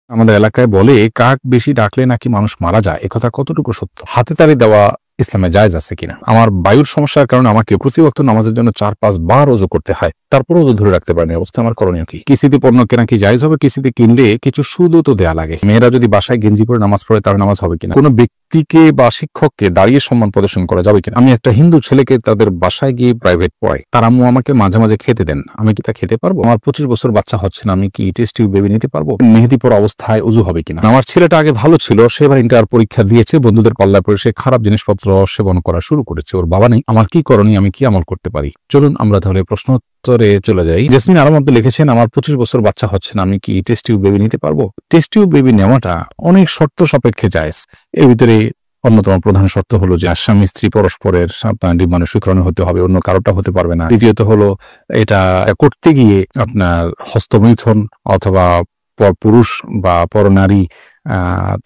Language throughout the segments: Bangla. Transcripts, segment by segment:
আমাদের এলাকায় বলে কাক বেশি ডাকলে নাকি মানুষ মারা যায়, একথা কতটুকু সত্য? হাতে তালি দেওয়া ইসলামে জায়েজ আছে কিনা? আমার বায়ুর সমস্যার কারণে আমাকে প্রতি ওয়াক্ত নামাজের জন্য 4-5 বার ওযু করতে হয়, তারপর ওযু ধরে রাখতে পারেন, অবস্থা আমার করণীয় কি? কিস্তিতে পণ্য কেনা কি জায়েজ হবে? কিস্তিতে কিনলে কিছু সুদও তো দেয়া লাগে। মেয়েরা যদি বাসায় গেঞ্জি পরে নামাজ পড়ে তার নামাজ হবে কিনা? কোনো ব্যক্তিকে বা শিক্ষককে দাঁড়িয়ে সম্মান প্রদর্শন করা যাবে কিনা? আমি একটা হিন্দু ছেলেকে তাদের বাসায় গিয়ে প্রাইভেট পড়াই, তার আম্মু আমাকে মাঝে মাঝে খেতে দেন, আমি কি তা খেতে পারবো? আমার 25 বছর বাচ্চা হচ্ছে না, আমি কি টেস্ট টিউব বেবি নিতে পারবো? মেহেদি পরা অবস্থায় ওযু হবে কিনা? আমার ছেলেটা আগে ভালো ছিল, সে এবার ইন্টার পরীক্ষা দিয়েছে, বন্ধুদের পাল্লায় পড়ে সে খারাপ জিনিসপত্র সেবন করা শুরু করেছে, ওর বাবা নেই, আমার কি করণীয়? আমি কি আমল করতে পারি? চলুন আমরা তাহলে প্রশ্ন উত্তরে চলে যাই। জেসমিন আরো মধ্যে লিখেছেন, আমার 25 বছর বাচ্চা হচ্ছে না, আমি কি টেস্ট টিউব বেবি নিতে পারবো? টেস্ট টিউব বেবি নেওয়াটা অনেক শর্ত সাপেক্ষে জায়েজ। এর ভিতরে অন্যতম প্রধান শর্ত হলো যে স্বামী স্ত্রী পরস্পরের আপনার ডিম্বাণু শুক্রাণু হতে হবে, অন্য কারোটা হতে পারবে না। দ্বিতীয়ত হলো এটা করতে গিয়ে আপনার হস্তমৈথুন অথবা পুরুষ বা পরনারী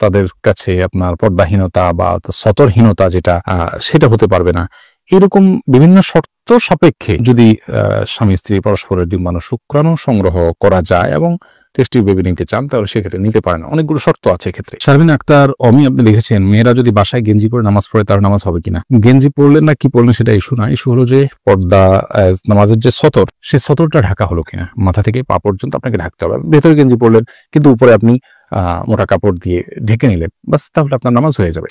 তাদের কাছে আপনার পর্দাহীনতা বা সতর্কহীনতা যেটা সেটা হতে পারবে না। এরকম বিভিন্ন শর্ত সাপেক্ষে যদি স্বামী স্ত্রী পরস্পরের ডিম্বাণু শুক্রাণু সংগ্রহ করা যায় এবং টেস্ট টিউব বেবি নিতে চান তাহলে সেক্ষেত্রে নিতে পারেন। অনেকগুলো শর্ত আছে এক্ষেত্রে। শারমিন আক্তার অমি আপনি লিখেছেন, মেয়েরা যদি বাসায় গেঞ্জি পরে নামাজ পড়ে তার নামাজ হবে কিনা? গেঞ্জি পড়লেন না কি পড়লেন সেটা ইস্যু না, ইস্যু হলো যে পর্দা নামাজের যে সতর, সেই সতরটা ঢাকা হলো কিনা, মাথা থেকে পা পর্যন্ত আপনাকে ঢাকতে হবে। ভেতরে গেঞ্জি পড়লেন কিন্তু উপরে আপনি মোটা কাপড় দিয়ে ঢেকে নিলেন, বাস, তাহলে আপনার নামাজ হয়ে যাবে।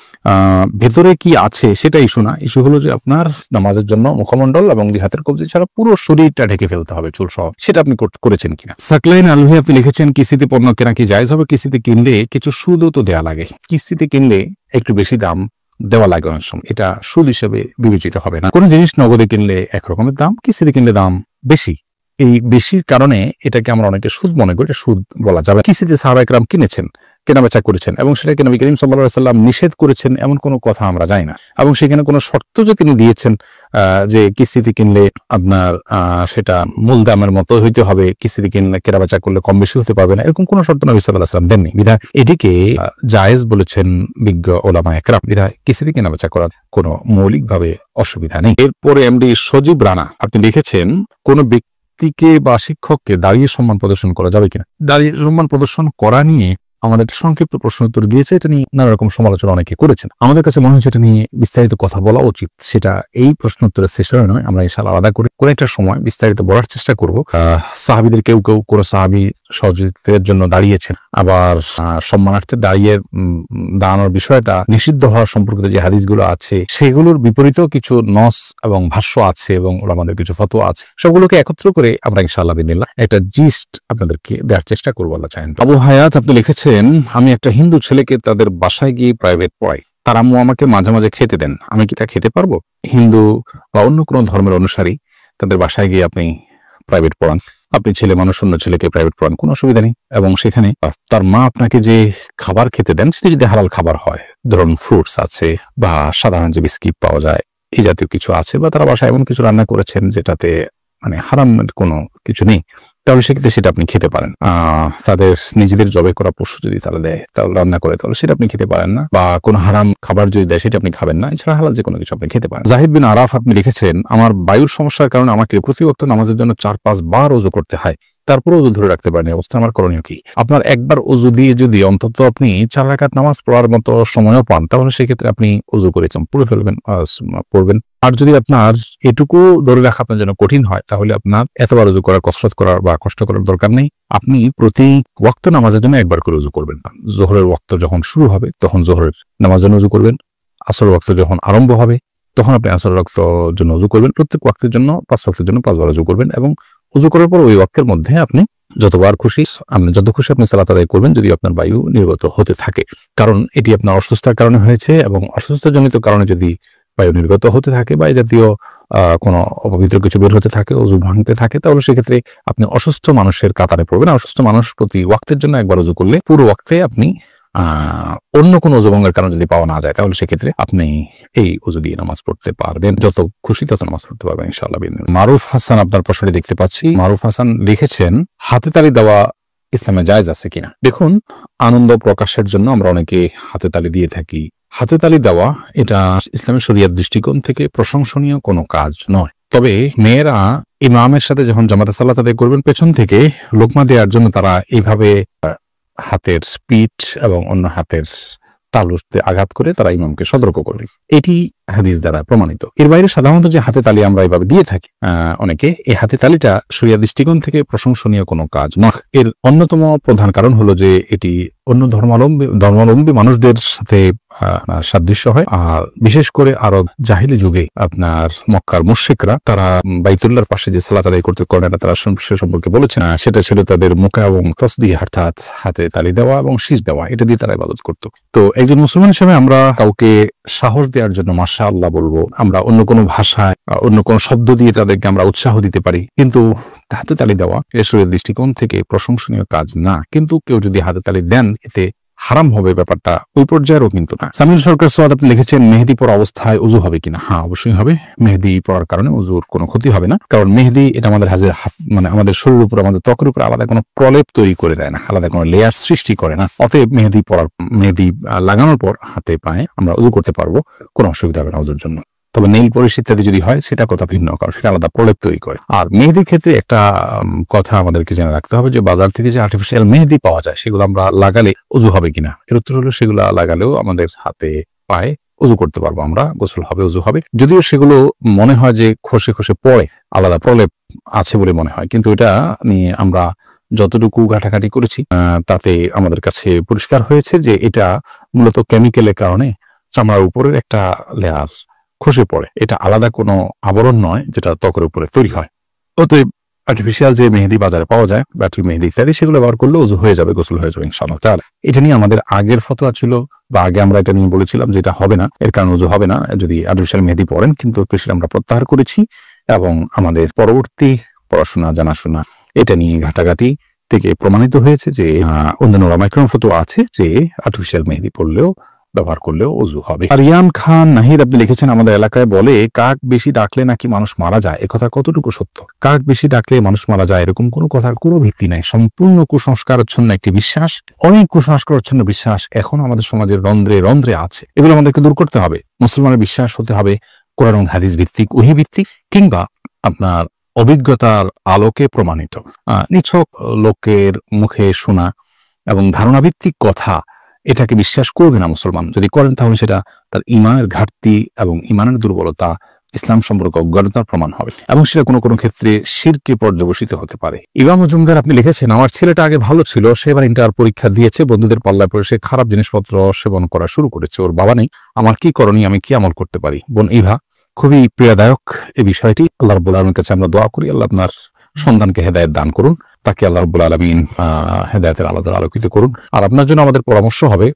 ভেতরে কি আছে সেটা ইস্যু না, ইস্যু হলো যে আপনার নামাজের জন্য মুখমণ্ডল এবং দুই হাতের কবজি ছাড়া পুরো শরীরটা ঢেকে ফেলতে হবে চুল সহ, সেটা আপনি করেছেন কিনা। সাকলাইন আলভি আপনি লিখেছেন, কিস্তিতে পণ্য কেনা কি জায়েজ হবে? কিস্তিতে কিনলে কিছু সুদও তো দেওয়া লাগে। কিস্তিতে কিনলে একটু বেশি দাম দেওয়া লাগে অনেক সময়, এটা সুদ হিসেবে বিবেচিত হবে না। কোনো জিনিস নগদে কিনলে একরকমের দাম, কিস্তিতে কিনলে দাম বেশি। এই বেশির কারণে এটাকে আমরা অনেকে সুদ মনে করি, সুদ বলা যাবে। কিস্তিতে সাহাবায়ে কেরাম কিনেছেন, কেনাবেচা করেছেন এবং সেটাকে নবী করিম সাল্লাল্লাহু আলাইহি ওয়াসাল্লাম নিষেধ করেছেন এমন কোনো কথা আমরা জানি না, এবং সেখানে কোনো শর্ত যে তিনি দিয়েছেন যে কিস্তিতে কিনলে আপনার সেটা মূল দামের মতো হইতে হবে, কিস্তিতে কিনলে কেনাবেচা করলে কম বেশি হতে পারবে না, এরকম কোনো শর্ত নবী সাল্লাল্লাহু আলাইহি ওয়াসাল্লাম দেননি। বিধায় এটিকে জায়েজ বলেছেন বিজ্ঞ ওলামায়ে কেরাম। বিধায় কিস্তিতে কেনাবেচা করার কোনো মৌলিকভাবে অসুবিধা নেই। এরপরে এমডি সজীব রানা আপনি লিখেছেন, কোনো ব্যক্তিকে বা শিক্ষককে দাঁড়িয়ে সম্মান প্রদর্শন করা যাবে কিনা? দাঁড়িয়ে সম্মান প্রদর্শন করা নিয়ে আমাদের একটা সংক্ষিপ্ত প্রশ্ন উত্তর গিয়েছে, এটা নিয়ে নানা রকম সমালোচনা অনেকে করেছেন। আমাদের কাছে মনে হচ্ছে এটা নিয়ে বিস্তারিত কথা বলা উচিত, সেটা এই প্রশ্ন উত্তরের সেশনে নয়, আমরা ইনশাআল্লাহ আলাদা করে কোনো একটা সময় বিস্তারিত বলার চেষ্টা করব। সাহাবীদের কেউ কেউ কোনো সাহাবী সহযোগিতার জন্য দাঁড়িয়েছেন, আবার সম্মানার্থে দাঁড়ানোর বিষয়টা নিষিদ্ধ হওয়ার সম্পর্কিত যে হাদিসগুলো আছে সেগুলোর বিপরীতেও কিছু নস এবং ভাষ্য আছে এবং আমাদের কিছু ফতোয়া আছে, সবগুলোকে একত্র করে আমরা ইনশাআল্লাহ বিদিনিল্লাহ একটা জিস্ট আপনাদেরকে দেওয়ার চেষ্টা করবো আল্লাহ চাহেন। আবু হায়াত আপনি লিখেছেন, আমি একটা হিন্দু ছেলেকে তাদের বাসায় গিয়ে প্রাইভেট পড়াই, তার আম্মু আমাকে মাঝে মাঝে খেতে দেন, আমি কি তা খেতে পারবো? হিন্দু বা অন্য কোনো ধর্মের অনুসারী তাদের বাসায় গিয়ে আপনি প্রাইভেট পড়ান, আপনি ছেলে মানুষ অন্য ছেলেকে প্রাইভেট পড়ান, কোনো অসুবিধা নেই। এবং সেখানে তার মা আপনাকে যে খাবার খেতে দেন সেটা যদি হালাল খাবার হয়, ধরুন ফ্রুটস আছে বা সাধারণ যে বিস্কিট পাওয়া যায় এই জাতীয় কিছু আছে, বা তারা বাসায় এমন কিছু রান্না করেছেন যেটাতে মানে হারামের কোনো কিছু নেই, তাহলে সেক্ষেত্রে সেটা আপনি খেতে পারেন। তাদের নিজেদের জবে করা পশু যদি তারা দেয় তাহলে রান্না করে, তাহলে সেটা আপনি খেতে পারেন না, বা কোনো হারাম খাবার যদি দেয় সেটা আপনি খাবেন না। এছাড়া হালাল যে কোনো কিছু আপনি খেতে পারেন। জাহিদ বিন আরাফ আপনি লিখেছেন, আমার বায়ুর সমস্যার কারণে আমাকে প্রতি ওয়াক্ত নামাজের জন্য 4-5 বার ওযু করতে হয়, তারপরে ওযু ধরে রাখতে পারেন, অবস্থা আমার করণীয় কি? আপনার একবার ওযু দিয়ে যদি অন্তত আপনি 4 রাকাত নামাজ পড়ার মতো সময়ও পান তাহলে সেক্ষেত্রে আপনি ওযু করেছেন পড়ে ফেলবেন, পড়বেন। আর যদি আপনার এটুকু ধরে রাখা আপনার জন্য কঠিন হয় তাহলে আপনার এতবার ওযু করার, কসরত করার বা কষ্ট করার দরকার নেই। আপনি প্রতি ওয়াক্ত নামাজের জন্য একবার করে ওযু করবেন। যোহরের ওয়াক্ত যখন শুরু হবে তখন যোহরের নামাজের জন্য ওযু করবেন, আসরের ওয়াক্ত যখন আরম্ভ হবে তখন আপনি আসরের ওয়াক্তের জন্য ওযু করবেন। প্রত্যেক ওয়াক্তের জন্য 5 ওয়াক্তের জন্য 5 বার ওযু করবেন, এবং ওযু করার পর ওই ওয়াক্তের মধ্যে আপনি যত খুশি আপনি সালাত আদায় করবেন যদি আপনার বায়ু নির্গত হতে থাকে। কারণ এটি আপনার অসুস্থতার কারণে হয়েছে, এবং অসুস্থতাজনিত কারণে যদি বায়ু নির্গত হতে থাকে বা এই জাতীয় কোনো অপবিত্র কিছু বের হতে থাকে, ওযু ভাঙতে থাকে, তাহলে সেক্ষেত্রে আপনি অসুস্থ মানুষের কাতারে পড়বেন। অসুস্থ মানুষ প্রতি ওয়াক্তের জন্য একবার ওযু করলে পুরো ওয়াক্তে আপনি অন্য কোনো ওযু ভঙ্গের কারণ যদি পাওয়া না যায় তাহলে সেক্ষেত্রে আপনি এই ওযু দিয়ে নামাজ পড়তে পারবেন, যত খুশি তত নামাজ পড়তে পারবেন ইনশাআল্লাহ। মারুফ হাসান আপনার প্রশ্নটি দেখতে পাচ্ছি। মারুফ হাসান লিখেছেন, হাতে তালি দেওয়া ইসলামে জায়েজ আছে কিনা? দেখুন, আনন্দ প্রকাশের জন্য আমরা অনেকে হাতে তালি দিয়ে থাকি। হাতে তালি দেওয়া এটা ইসলামের শরীয়ত দৃষ্টিকোণ থেকে প্রশংসনীয় কোনো কাজ নয়। তবে মেয়েরা ইমামের সাথে যখন জামাতে সালাত আদায় করবেন পেছন থেকে লোকমা দেওয়ার জন্য তারা এইভাবে হাতের পিঠ এবং অন্য হাতের তালুতে আঘাত করে তারা ইমামকে সতর্ক করবে, এটি হাদিস দ্বারা প্রমাণিত। এর বাইরে সাধারণত যে হাতে তালি আমরা এইভাবে দিয়ে থাকি অনেকে, এই হাতে তালিটা শরিয়া দৃষ্টিকোণ থেকে প্রশংসনীয় কোনো কাজ নয়। এর অন্যতম প্রধান কারণ হলো যে এটি অন্য ধর্মাবলম্বী মানুষদের সাথে সাদৃশ্য হয়। আর বিশেষ করে আরব জাহিলি যুগে আপনার মক্কার মুশরিকরা তারা বাইতুল্লাহর পাশে যে সালাত আদায় করতে করেন, তারা সে সম্পর্কে বলেছেন সেটা ছিল তাদের মুখা এবং তসবিহ অর্থাৎ হাতে তালি দেওয়া এবং শীষ দেওয়া, এটা দিয়ে তারা ইবাদত করত। তো একজন মুসলমান হিসেবে আমরা কাউকে সাহস দেওয়ার জন্য মাশাআল্লাহ বলবো, আমরা অন্য কোনো ভাষায় অন্য কোনো শব্দ দিয়ে তাদেরকে আমরা উৎসাহ দিতে পারি, কিন্তু হাতে তালি দেওয়া শরীয়তের দৃষ্টিকোণ থেকে প্রশংসনীয় কাজ না। কিন্তু কেউ যদি হাতে তালি দেন এতে হারাম হবে, ব্যাপারটা ওই পর্যায়েরও কিন্তু না। সামিল সরকার সোয়াদ আপনি লিখেছেন মেহেদি পরা অবস্থায় উযু হবে কিনা? হ্যাঁ, অবশ্যই হবে। মেহেদি পরার কারণে উযুর কোনো ক্ষতি হবে না, কারণ মেহেদি এটা আমাদের মানে আমাদের শরীরের উপর, আমাদের ত্বকের উপর আলাদা কোনো প্রলেপ তৈরি করে দেয় না, আলাদা কোনো লেয়ার সৃষ্টি করে না। অতএব মেহেদি লাগানোর পর হাতে পায়ে আমরা উযু করতে পারবো, কোনো অসুবিধা হবে না উযুর জন্য। তবে নেইল পলিশ ইত্যাদি যদি হয় সেটা কথা ভিন্ন, কারণ সেটা আলাদা প্রলেপ তৈরি করে। আর মেহেদির ক্ষেত্রে একটা কথা আমাদেরকে জেনে রাখতে হবে যে বাজার থেকে যে আর্টিফিশিয়াল মেহেদি পাওয়া যায় সেগুলো আমরা লাগালে উযু হবে কিনা, এর উত্তর হলো সেগুলো লাগালেও আমাদের হাতে পায়ে উযু করতে পারবো আমরা, গোসল হবে, উযু হবে। যদিও সেগুলো মনে হয় যে খসে খসে পড়ে, আলাদা প্রলেপ আছে বলে মনে হয়, কিন্তু এটা নিয়ে আমরা যতটুকু ঘাটাঘাটি করেছি তাতে আমাদের কাছে পরিষ্কার হয়েছে যে এটা মূলত কেমিক্যালের কারণে চামড়ার উপরের একটা লেয়ার খসে পড়ে, এটা আলাদা কোনো আবরণ নয় যেটা ত্বকের উপরে তৈরি হয়। অতএব আর্টিফিশিয়াল যে মেহেদি বাজারে পাওয়া যায়, ব্যাটারি মেহেদি ইত্যাদি, সেগুলো ব্যবহার করলে উযু হয়ে যাবে, গোসল হয়ে যাবে ইনশাআল্লাহ তাআলা। এটা নিয়ে আমাদের আগের ফতোয়া ছিল, বা আগে আমরা এটা নিয়ে বলেছিলাম যে এটা হবে না, এর কারণে উযু হবে না যদি আর্টিফিশিয়াল মেহেদি পরেন, কিন্তু সেটা আমরা প্রত্যাহার করেছি এবং আমাদের পরবর্তী পড়াশোনা জানাশোনা এটা নিয়ে ঘাটাঘাটি থেকে প্রমাণিত হয়েছে যে অন্যান্য ওলামায়ে ফতোয়া আছে যে আর্টিফিশিয়াল মেহেদি পড়লেও ব্যবহার করলেও উযু হবে। আরিয়ান খান নাহিদ আপনি লিখেছেন আমাদের এলাকায় বলে কাক বেশি ডাকলে নাকি মানুষ মারা যায়, একথা কতটুকু সত্য? কাক বেশি ডাকলে মানুষ মারা যায় এরকম কোনো কথার কোনো ভিত্তি নাই, সম্পূর্ণ কুসংস্কারচ্ছন্ন একটি বিশ্বাস। অনেক কুসংস্কারচ্ছন্ন বিশ্বাস এখন আমাদের সমাজের রন্ধ্রে রন্ধ্রে আছে, এগুলো আমাদেরকে দূর করতে হবে। মুসলমানের বিশ্বাস হতে হবে কোরআন এবং হাদিস ভিত্তিক, ওহী ভিত্তিক, কিংবা আপনার অভিজ্ঞতার আলোকে প্রমাণিত। নিছক লোকের মুখে শোনা এবং ধারণা ভিত্তিক কথা এটাকে বিশ্বাস করবে না মুসলমান। যদি করেন তাহলে সেটা তার ঈমানের ঘাটতি এবং ঈমানের দুর্বলতা, ইসলাম সম্পর্কে অজ্ঞতার প্রমাণ হবে, এবং সেটা কোনো কোনো ক্ষেত্রে শিরকে পর্যবসিত হতে পারে। ইমাম মজুমদার আপনি লিখেছেন আমার ছেলেটা আগে ভালো ছিল, সে এবার ইন্টার পরীক্ষা দিয়েছে, বন্ধুদের পাল্লায় পড়ে সে খারাপ জিনিসপত্র সেবন করা শুরু করেছে, ওর বাবা নেই, আমার কি করণীয়, আমি কি আমল করতে পারি? বোন ইভা, খুবই পীড়াদায়ক এই বিষয়টি। আল্লাহ রাব্বুল আলামিনের কাছে আমরা দোয়া করি আল্লাহ আপনার সন্তানকে হেদায়েত দান করুন, তাকে আল্লাহ রাব্বুল আলামিন হেদায়েতের আলো দ্বারা আলোকিত করুন। আর আপনার জন্য আমাদের পরামর্শ হবে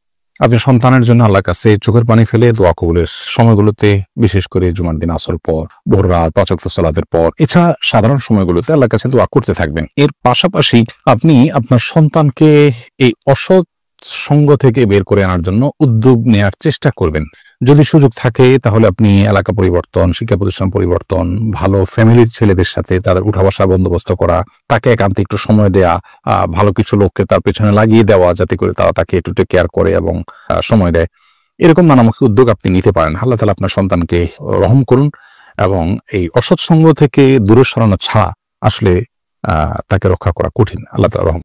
আপনি সন্তানের জন্য আল্লাহর কাছে চোখের পানি ফেলে দোয়া কবুলের সময়গুলোতে, বিশেষ করে জুমার দিন আসর পর, ভোর রাত, ৫ ওয়াক্ত সালাতের পর, এছাড়া সাধারণ সময়গুলোতে আল্লাহর কাছে দোয়া করতে থাকবেন। এর পাশাপাশি আপনি আপনার সন্তানকে এই অসৎ সঙ্গ থেকে বের করে আনার জন্য উদ্যোগ নেয়ার চেষ্টা করবেন। যদি সুযোগ থাকে তাহলে আপনি এলাকা পরিবর্তন, শিক্ষা প্রতিষ্ঠান পরিবর্তন, ভালো ফ্যামিলির ছেলেদের সাথে তাদের উঠা বসা বন্দোবস্ত করা, তাকে একান্তে একটু সময় দেয়া, ভালো কিছু লোককে তার পেছনে লাগিয়ে দেওয়া যাতে করে তারা তাকে একটু টেক কেয়ার করে এবং সময় দেয়, এরকম নানামুখী উদ্যোগ আপনি নিতে পারেন। আল্লাহ তাআলা আপনার সন্তানকে রহম করুন এবং এই অসৎ সঙ্গ থেকে দূরে সরানো ছাড়া আসলে তাকে রক্ষা করা কঠিন। আল্লাহ তাআলা রহম